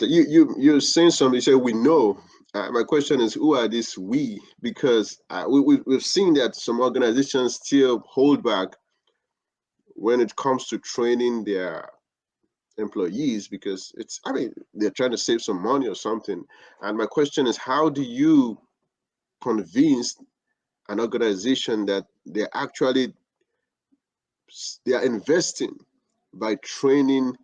you're saying something. You say we know. My question is, who are these we? Because we've seen that some organizations still hold back when it comes to training their employees because it's, I mean, they're trying to save some money or something. And my question is, how do you convince an organization that they are investing by training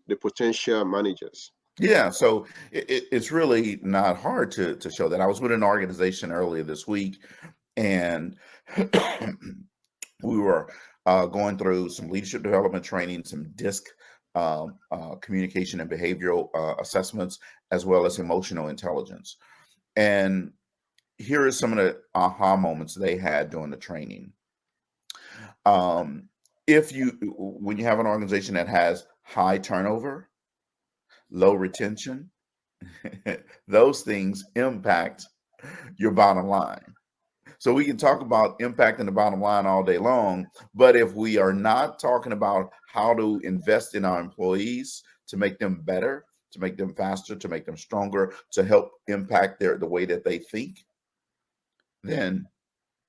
the potential managers? Yeah, so it's really not hard to show that. I was with an organization earlier this week, and we were going through some leadership development training, some DISC communication and behavioral assessments, as well as emotional intelligence. And here are some of the aha moments they had during the training. Um, if you, when you have an organization that has high turnover, low retention, those things impact your bottom line. So we can talk about impacting the bottom line all day long, but if we are not talking about how to invest in our employees to make them better, to make them faster, to make them stronger, to help impact the way that they think, then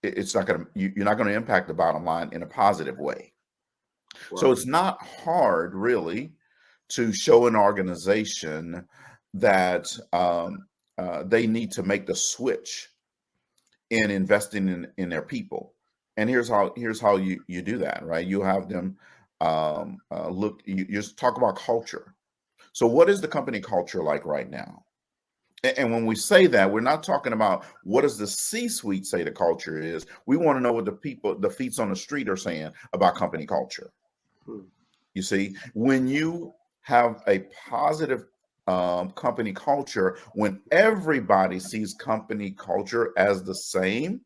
it's not going to, you're not going to impact the bottom line in a positive way. So Wow. it's not hard really to show an organization that they need to make the switch in investing in their people. And here's how you do that, right? You have them look. You just talk about culture. So what is the company culture like right now? And when we say that, we're not talking about what does the C-suite say the culture is. We want to know what the people, the feet on the street, are saying about company culture. Hmm. You see, when you have a positive company culture, when everybody sees company culture as the same,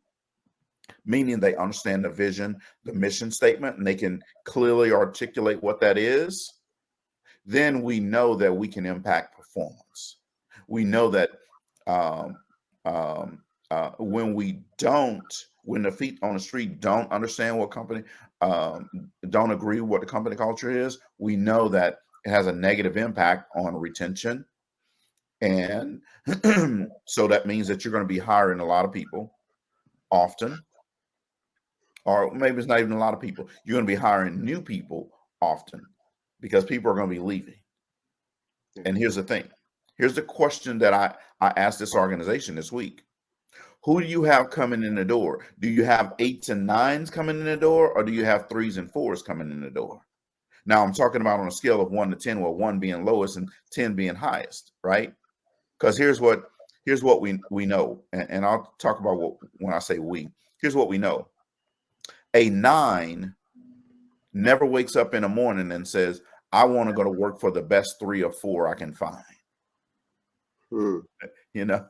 meaning they understand the vision, the mission statement, and they can clearly articulate what that is, then we know that we can impact performance. We know that um, when we don't, when the feet on the street don't understand what company, um, don't agree with what the company culture is, we know that it has a negative impact on retention. And so that means that you're going to be hiring a lot of people often, or maybe it's not even a lot of people. You're going to be hiring new people often because people are going to be leaving. Yeah. And here's the thing. Here's the question that I asked this organization this week. Who do you have coming in the door? Do you have eights and nines coming in the door, or do you have threes and fours coming in the door? Now I'm talking about on a scale of 1 to 10, where 1 being lowest and 10 being highest, right? Because here's what we know, and I'll talk about what when I say we. Here's what we know: a nine never wakes up in the morning and says, "I want to go to work for the best 3 or 4 I can find." Hmm. You know,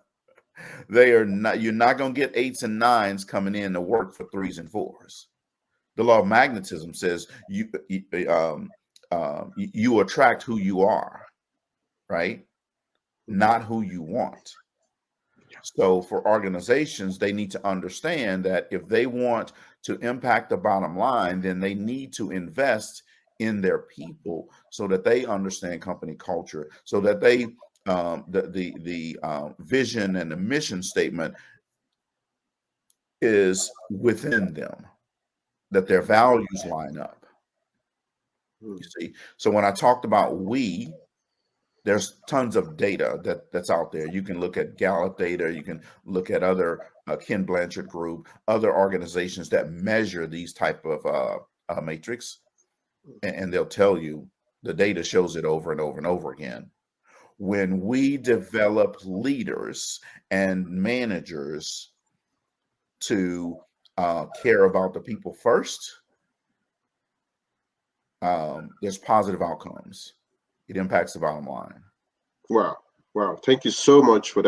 they are not. You're not going to get eights and nines coming in to work for threes and fours. The law of magnetism says you attract who you are, right? Not who you want. So for organizations, they need to understand that if they want to impact the bottom line, then they need to invest in their people so that they understand company culture, so that they the vision and the mission statement is within them, that their values line up. Hmm. You see, so when I talked about there's tons of data that's out there. You can look at Gallup data. You can look at other Ken Blanchard Group, other organizations that measure these type of matrix, and they'll tell you the data shows it over and over and over again. When we develop leaders and managers to care about the people first, there's positive outcomes. It impacts the bottom line. Wow. Wow. Thank you so much for